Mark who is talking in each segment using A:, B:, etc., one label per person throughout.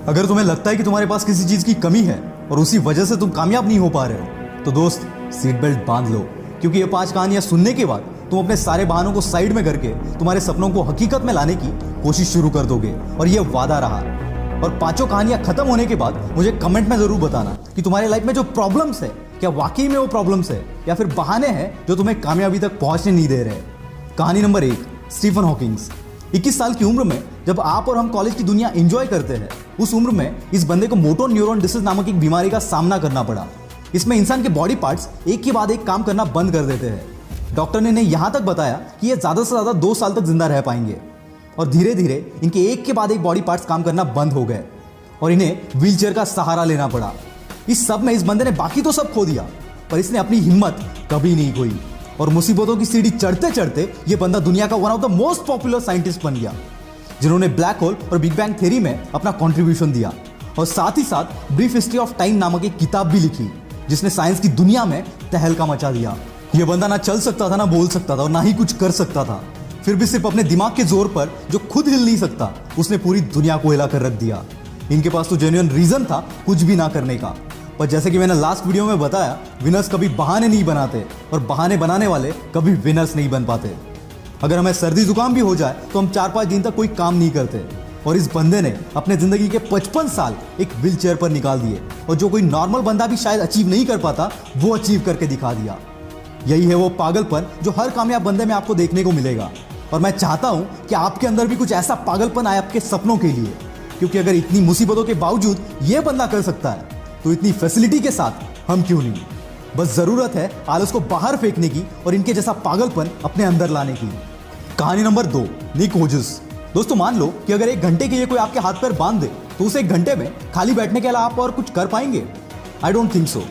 A: अगर तुम्हें लगता है कि तुम्हारे पास किसी चीज की कमी है और उसी वजह से तुम कामयाब नहीं हो पा रहे हो, तो दोस्त सीट बेल्ट बांध लो, क्योंकि ये 5 कहानियां सुनने के बाद तुम अपने सारे बहानों को साइड में करके तुम्हारे सपनों को हकीकत में लाने की कोशिश शुरू कर दोगे। और ये वादा रहा। और 5 कहानियां खत्म होने के बाद मुझे कमेंट में जरूर बताना कि तुम्हारे लाइफ में जो प्रॉब्लम्स है, क्या वाकई में वो प्रॉब्लम्स है या फिर बहाने हैं जो तुम्हें कामयाबी तक पहुंचने नहीं दे रहे। कहानी नंबर 1, स्टीफन हॉकिंग्स। 21 साल की उम्र में जब आप और हम कॉलेज की दुनिया एंजॉय करते हैं, उस उम्र में इस बंदे को मोटो न्यूरॉन डिसीज नामक एक बीमारी का सामना करना पड़ा। इसमें इंसान के बॉडी पार्ट्स एक के बाद एक काम करना बंद कर देते हैं। डॉक्टर ने इन्हें यहां तक बताया कि ये ज्यादा से ज्यादा 2 साल तक जिंदा रह पाएंगे। और धीरे धीरे इनके एक के बाद एक बॉडी पार्ट्स काम करना बंद हो गए और इन्हें व्हीलचेयर का सहारा लेना पड़ा। इस सब में इस बंदे ने बाकी तो सब खो दिया, पर इसने अपनी हिम्मत कभी नहीं खोई और मुसीबतों की सीढ़ी चढ़ते चढ़ते ये बंदा दुनिया का one of the most popular scientist बन गया, जिन्होंने ब्लैक होल और बिग बैंग थ्योरी में अपना कंट्रीब्यूशन दिया। और साथ ही साथ ब्रीफ हिस्ट्री ऑफ टाइम नामक एक किताब भी लिखी, जिसने साइंस की दुनिया में तहलका मचा दिया। यह बंदा ना चल सकता था, ना बोल सकता था और ना ही कुछ कर सकता था, फिर भी सिर्फ अपने दिमाग के जोर पर, जो खुद हिल नहीं सकता, उसने पूरी दुनिया को हिला कर रख दिया। इनके पास तो जेन्युइन रीजन था कुछ भी ना करने का, पर जैसे कि मैंने लास्ट वीडियो में बताया, विनर्स कभी बहाने नहीं बनाते और बहाने बनाने वाले कभी विनर्स नहीं बन पाते। अगर हमें सर्दी जुकाम भी हो जाए तो हम 4-5 दिन तक कोई काम नहीं करते, और इस बंदे ने अपने जिंदगी के 55 साल एक व्हील चेयर पर निकाल दिए, और जो कोई नॉर्मल बंदा भी शायद अचीव नहीं कर पाता, वो अचीव करके दिखा दिया। यही है वो पागलपन जो हर कामयाब बंदे में आपको देखने को मिलेगा। और मैं चाहता हूं कि आपके अंदर भी कुछ ऐसा पागलपन आए आपके सपनों के लिए, क्योंकि अगर इतनी मुसीबतों के बावजूद ये बंदा कर सकता है, तो इतनी फैसिलिटी के साथ हम क्यों नहीं। बस जरूरत है आलस को बाहर फेंकने की और इनके जैसा पागलपन अपने अंदर लाने की। कहानी नंबर 2, निक होजस। दोस्तों, मान लो कि अगर 1 घंटे के लिए कोई आपके हाथ पैर बांध दे, तो उस 1 घंटे में खाली बैठने के अलावा आप और कुछ कर पाएंगे? I don't think so.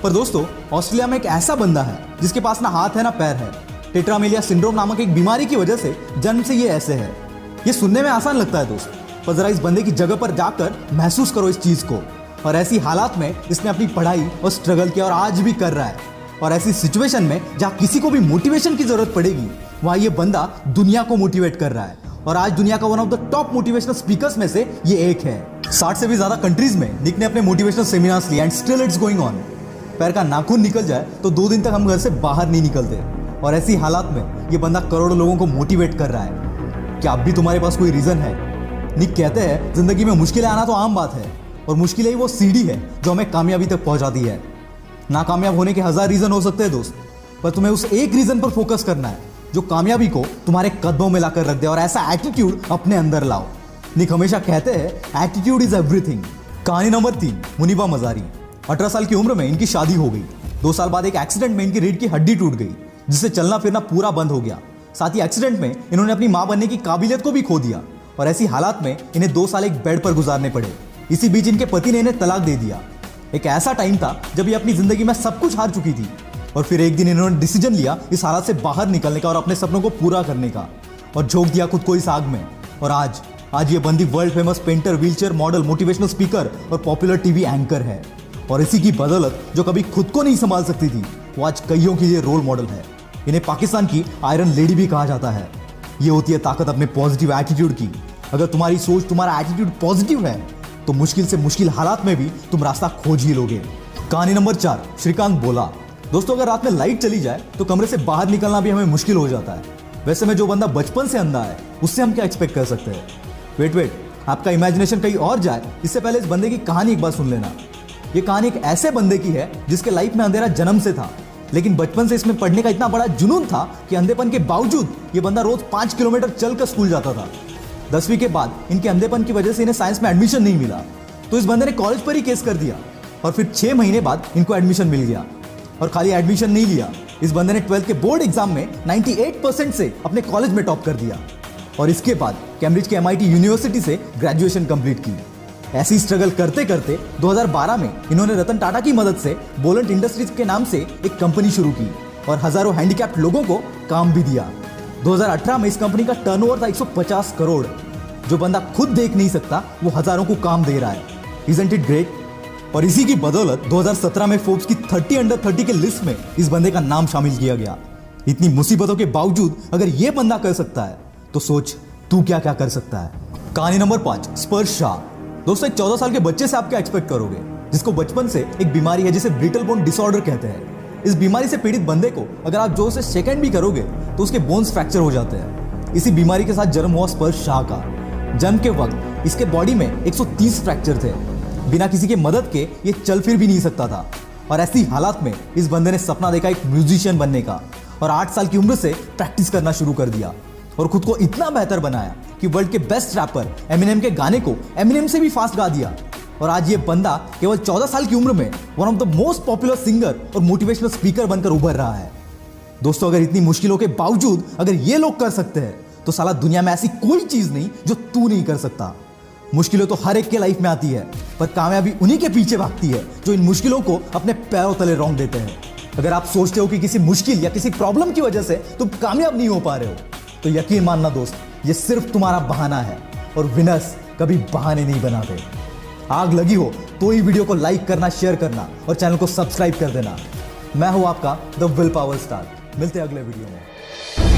A: पर दोस्तों, ऑस्ट्रेलिया में एक ऐसा बंदा है जिसके पास ना हाथ है ना पैर है। टेट्रामेलिया सिंड्रोम नामक एक बीमारी की वजह से जन्म से ये ऐसे है। ये सुनने में आसान लगता है दोस्त, पर जरा इस बंदे की जगह पर जाकर महसूस करो इस चीज को। और ऐसी हालात में इसने अपनी पढ़ाई और स्ट्रगल किया और आज भी कर रहा है। और ऐसी सिचुएशन में जहां किसी को भी मोटिवेशन की जरूरत पड़ेगी, वहां ये बंदा दुनिया को मोटिवेट कर रहा है। और आज दुनिया का one of the top motivational speakers में से ये एक है। 60 से भी ज्यादा कंट्रीज में निक ने अपने मोटिवेशनल सेमिनार्स लिए, and still it's going on. पैर का नाखून निकल जाए तो 2 दिन तक हम घर से बाहर नहीं निकलते, और ऐसी हालात में ये बंदा करोड़ों लोगों को मोटिवेट कर रहा है। क्या अब भी तुम्हारे पास कोई रीजन है? निक कहते हैं, जिंदगी में मुश्किलें आना तो आम बात है, और मुश्किलें ही वो सीढ़ी है जो हमें कामयाबी तक पहुंचाती है। नाकामयाब होने के 1000 रीजन हो सकते हैं दोस्त, पर तुम्हें उस एक रीजन पर फोकस करना है जो कामयाबी को तुम्हारे कदमों में लाकर रख दे, और ऐसा एटीट्यूड अपने अंदर लाओ। निक हमेशा कहते हैं, एटीट्यूड इज एवरीथिंग। कहानी नंबर 3, मुनीबा मजारी। 18 साल की उम्र में इनकी शादी हो गई। 2 साल बाद एक एक्सीडेंट में इनकी रीढ़ की हड्डी टूट गई, जिससे चलना फिरना पूरा बंद हो गया। साथ ही एक्सीडेंट में इन्होंने अपनी मां बनने की काबिलियत को भी खो दिया, और ऐसी हालात में इन्हें 2 साल एक बेड पर गुजारने पड़े। इसी बीच इनके पति ने इन्हें तलाक दे दिया। एक ऐसा टाइम था जब ये अपनी जिंदगी में सब कुछ हार चुकी थी, और फिर एक दिन इन्होंने डिसीजन लिया इस हालात से बाहर निकलने का और अपने सपनों को पूरा करने का, और झोंक दिया खुद को इस आग में। और आज ये बंदी world famous painter, wheelchair model, motivational speaker और पॉपुलर टीवी एंकर है। और इसी की बदौलत जो कभी खुद को नहीं संभाल सकती थी, वो आज कईयों के लिए रोल मॉडल है। इन्हें पाकिस्तान की आयरन लेडी भी कहा जाता है। ये होती है ताकत अपने पॉजिटिव एटीट्यूड की। अगर तुम्हारी सोच, तुम्हारा एटीट्यूड पॉजिटिव है, तो मुश्किल से मुश्किल हालात में भी तुम रास्ता खोज ही लोगे। कहानी नंबर 4, श्रीकांत बोला। दोस्तों, अगर रात में लाइट चली जाए तो कमरे से बाहर निकलना भी हमें मुश्किल हो जाता है। वैसे में जो बंदा बचपन से अंधा है, उससे हम क्या एक्सपेक्ट कर सकते हैं? वेट, आपका इमेजिनेशन कहीं और जाए, इससे पहले इस बंदे की कहानी एक बार सुन लेना। ये कहानी एक ऐसे बंदे की है जिसके लाइफ में अंधेरा जन्म से था, लेकिन बचपन से इसमें पढ़ने का इतना बड़ा जुनून था कि अंधेपन के बावजूद ये बंदा रोज 5 किलोमीटर चलकर स्कूल जाता था। 10वीं के बाद इनके अंधेपन की वजह से इन्हें साइंस में एडमिशन नहीं मिला, तो इस बंदे ने कॉलेज पर ही केस कर दिया, और फिर 6 महीने बाद इनको एडमिशन मिल गया। और खाली एडमिशन नहीं लिया, इस बंदे ने 12th के बोर्ड एग्जाम में 98% से अपने कॉलेज में टॉप कर दिया, और इसके बाद कैम्ब्रिज के MIT यूनिवर्सिटी से ग्रेजुएशन कंप्लीट की। ऐसी स्ट्रगल करते करते 2012 में इन्होंने रतन टाटा की मदद से बोलेंट इंडस्ट्रीज के नाम से एक कंपनी शुरू की, और हजारों हैंडीकैप्ड लोगों को काम भी दिया। 2018 में इस कंपनी का टर्नओवर था 150 करोड़। जो बंदा खुद देख नहीं सकता, वो हजारों को काम दे रहा है। Isn't it great? और इसी की बदौलत 2017 में फोर्ब्स की 30 अंडर 30 के लिस्ट में इस बंदे का नाम शामिल किया गया। इतनी मुसीबतों के बावजूद अगर ये बंदा कर सकता है, तो सोच तू क्या क्या कर सकता है। कहानी नंबर 5, स्पर्श शाह। दोस्तों एक 14 साल के बच्चे से आप क्या एक्सपेक्ट करोगे, जिसको बचपन से एक बीमारी है जिसे ब्रिटल बोन डिसऑर्डर कहते हैं। इस बीमारी से पीड़ित बंदे को अगर आप जोर से शेक भी करोगे तो उसके बोन्स फ्रैक्चर हो जाते हैं। इसी बीमारी के साथ जन्म हुआ स्पर्श शाह का। जन्म के वक्त इसके बॉडी में 130 फ्रैक्चर थे। बिना किसी के मदद के ये चल फिर भी नहीं सकता था। और ऐसी हालात में इस बंदे ने सपना देखा एक म्यूजिशियन बनने का और 8 साल की उम्र से प्रैक्टिस करना शुरू कर दिया और खुद को इतना बेहतर बनाया कि वर्ल्ड के बेस्ट रैपर एमिनेम के गाने को एमिनेम से भी फास्ट गा दिया। और आज ये बंदा केवल 14 साल की उम्र में one of the most popular singer और मोटिवेशनल स्पीकर बनकर उभर रहा है। दोस्तों अगर इतनी मुश्किलों के बावजूद अगर ये लोग कर सकते हैं तो साला दुनिया में ऐसी कोई चीज नहीं जो तू नहीं कर सकता। मुश्किलें तो हर एक के लाइफ में आती है, पर कामयाबी उन्हीं के पीछे भागती है जो इन मुश्किलों को अपने पैरों तले रौंद देते हैं। अगर आप सोचते हो कि किसी मुश्किल या किसी प्रॉब्लम की वजह से तुम कामयाब नहीं हो पा रहे हो तो यकीन मानना दोस्त, ये सिर्फ तुम्हारा बहाना है और विनर्स कभी बहाने नहीं बनाते। आग लगी हो तो ही वीडियो को लाइक करना, शेयर करना और चैनल को सब्सक्राइब कर देना। मैं हूं आपका द विल पावर स्टार। मिलते हैं अगले वीडियो में।